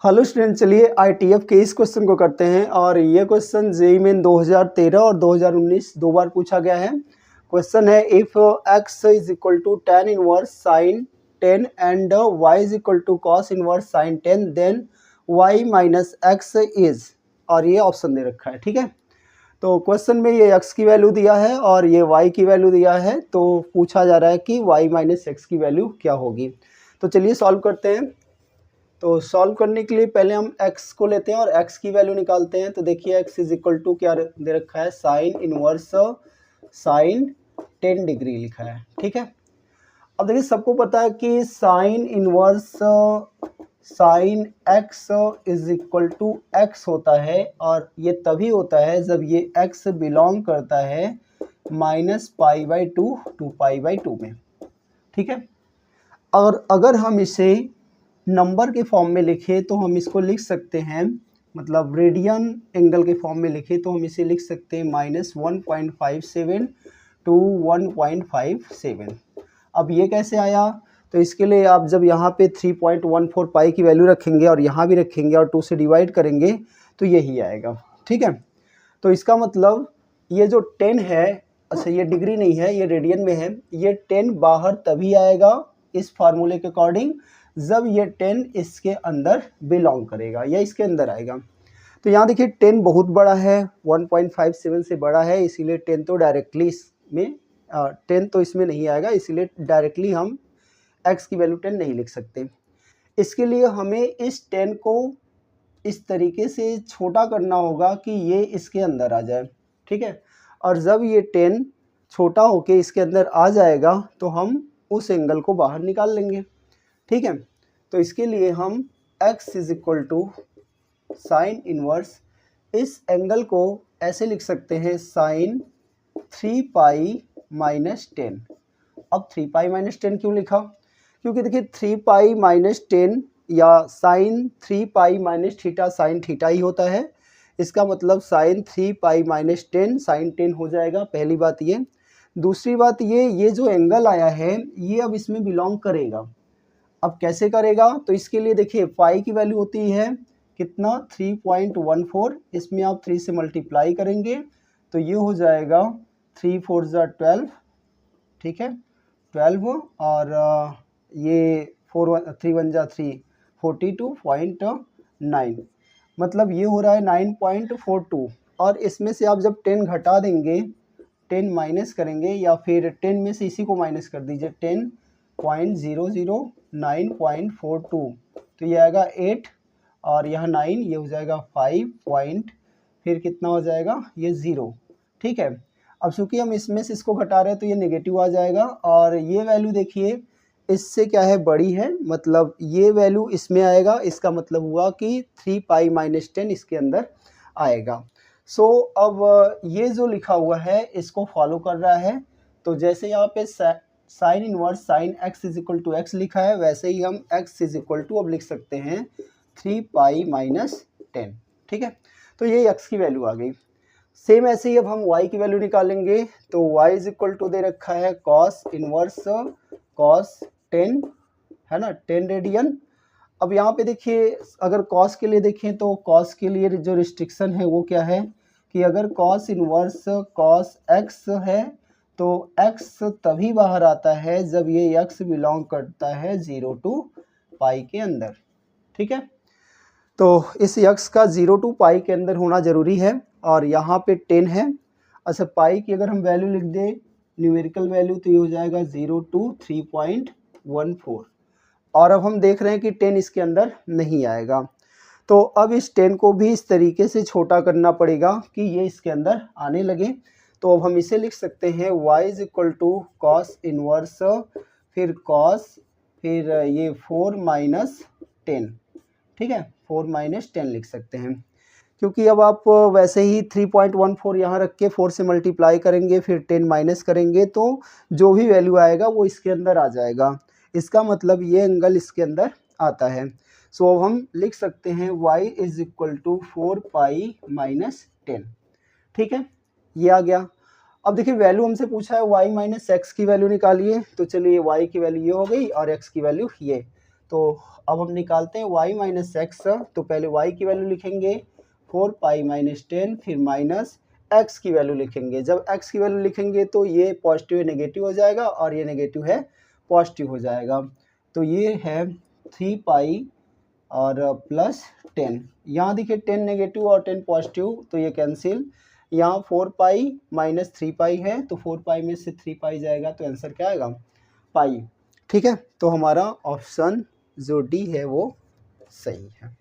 Hello student, चलिए ITF के इस क्वेश्चन को करते हैं। और ये क्वेश्चन जेईई मेन 2013 और 2019 दो बार पूछा गया है। क्वेश्चन है if x is equal to tan inverse sine 10 and y is equal to cos inverse sine 10 then y minus X is, और ये ऑप्शन दे रखा है। ठीक है, तो क्वेश्चन में ये x की वैल्यू दिया है और ये y की वैल्यू दिया है, तो पूछा जा रहा है कि y माइनस एक्स की वैल्यू क्या होगी। तो चलिए सॉल्व करते हैं। तो सॉल्व करने के लिए पहले हम x को लेते हैं और x की वैल्यू निकालते हैं। तो देखिए x इज इक्वल टू क्या दे रखा है, साइन इनवर्स साइन 10 डिग्री लिखा है। ठीक है, अब देखिए सबको पता है कि sine inverse sine x is equal to x होता है, और ये तभी होता है जब ये x बिलोंग करता है -π/2 टू π/2 में। ठीक है, और अगर हम इसे नंबर के फॉर्म में लिखे तो हम इसको लिख सकते हैं, मतलब रेडियन एंगल के फॉर्म में लिखे तो हम इसे लिख सकते हैं -1.57 टू 1.57। अब ये कैसे आया, तो इसके लिए आप जब यहाँ पे 3.14 पाई की वैल्यू रखेंगे और यहाँ भी रखेंगे और 2 से डिवाइड करेंगे तो यही आएगा। ठीक है, तो इसका मतलब ये जो 10 है, अच्छा ये डिग्री नहीं है, ये रेडियन में है, ये 10 बाहर तभी आएगा इस फार्मूले के अकॉर्डिंग जब ये 10 इसके अंदर बिलोंग करेगा या इसके अंदर आएगा। तो यहाँ देखिए 10 बहुत बड़ा है, 1.57 से बड़ा है, इसीलिए 10 तो डायरेक्टली इसमें 10 तो इसमें नहीं आएगा, इसीलिए डायरेक्टली हम x की वैल्यू 10 नहीं लिख सकते। इसके लिए हमें इस 10 को इस तरीके से छोटा करना होगा कि ये इसके अंदर आ जाए। ठीक है, और जब ये 10 छोटा होके इसके अंदर आ जाएगा तो हम उस एंगल को बाहर निकाल लेंगे। ठीक है, तो इसके लिए हम x is equal to sine inverse, इस एंगल को ऐसे लिख सकते हैं साइन 3π माइनस 10। अब 3π माइनस 10 क्यों लिखा, क्योंकि देखिए 3π माइनस 10 या sine 3π minus theta sine theta ही होता है। इसका मतलब साइन 3π माइनस 10 साइन 10 हो जाएगा। पहली बात ये। दूसरी बात ये जो एंगल आया है ये अब इसमें बिलोंग करेगा। अब कैसे करेगा, तो इसके लिए देखिए पाई की वैल्यू होती है कितना, 3.14। इसमें आप 3 से मल्टीप्लाई करेंगे तो ये हो जाएगा 3 4 12। ठीक है, 12 और ये 3 1 3 42.9, मतलब ये हो रहा है 9.42। और इसमें से आप जब 10 घटा देंगे, 10 माइनस करेंगे या फिर 10 में से इसी को माइनस कर दीजिए, 10.009.42, तो ये आएगा 8 और यह 9, ये हो जाएगा 5 फिर कितना हो जाएगा, ये 0। ठीक है, अब चूंकि हम इसमें से इसको घटा रहे हैं तो ये नेगेटिव आ जाएगा, और ये वैल्यू देखिए इससे क्या है, बड़ी है, मतलब ये वैल्यू इसमें आएगा। इसका मतलब हुआ कि 3π माइनस 10 इसके अंदर आएगा। सो अब ये जो लिखा हुआ है इसको फॉलो कर रहा है। तो जैसे यहाँ पे sine inverse sine x is equal to x लिखा है, वैसे ही हम x इज इक्वल टू अब लिख सकते हैं 3π माइनस 10। ठीक है, तो ये x की वैल्यू आ गई। सेम ऐसे ही अब हम y की वैल्यू निकालेंगे। तो y इज इक्वल टू दे रखा है कॉस इनवर्स कॉस 10, है ना, 10 रेडियन। अब यहाँ पे देखिए अगर कॉस के लिए देखें तो कॉस के लिए जो रिस्ट्रिक्शन है वो क्या है कि अगर कॉस इनवर्स कॉस x है तो x तभी बाहर आता है जब ये x बिलोंग करता है 0 टू पाई के अंदर। ठीक है, तो इस x का 0 टू पाई के अंदर होना ज़रूरी है, और यहाँ पे 10 है। अच्छा, पाई की अगर हम वैल्यू लिख दें न्यूमेरिकल वैल्यू तो ये हो जाएगा 0 टू 3.14, और अब हम देख रहे हैं कि 10 इसके अंदर नहीं आएगा। तो अब इस 10 को भी इस तरीके से छोटा करना पड़ेगा कि ये इसके अंदर आने लगे। तो अब हम इसे लिख सकते हैं y is equal to cos inverse फिर कॉस फिर ये 4 माइनस 10। ठीक है, 4 माइनस 10 लिख सकते हैं, क्योंकि अब आप वैसे ही 3.14 यहाँ रख के 4 से मल्टीप्लाई करेंगे फिर 10 माइनस करेंगे तो जो भी वैल्यू आएगा वो इसके अंदर आ जाएगा। इसका मतलब ये एंगल इसके अंदर आता है। सो अब हम लिख सकते हैं y is equal to 4π minus 10। ठीक है, ये आ गया। अब देखिए वैल्यू हमसे पूछा है y माइनस एक्स की वैल्यू निकालिए। तो चलिए y की वैल्यू ये हो गई और x की वैल्यू ये। तो अब हम निकालते हैं y माइनस एक्स। तो पहले y की वैल्यू लिखेंगे 4 पाई माइनस 10, फिर माइनस x की वैल्यू लिखेंगे। जब x की वैल्यू लिखेंगे तो ये पॉजिटिव है नेगेटिव हो जाएगा और ये नेगेटिव है पॉजिटिव हो जाएगा। तो ये है 3 पाई और प्लस 10। यहाँ देखिए 10 नेगेटिव और 10 पॉजिटिव तो ये कैंसिल। यहाँ 4 पाई माइनस 3 पाई है तो 4 पाई में से 3 पाई जाएगा तो आंसर क्या आएगा पाई। ठीक है, तो हमारा ऑप्शन जो डी है वो सही है।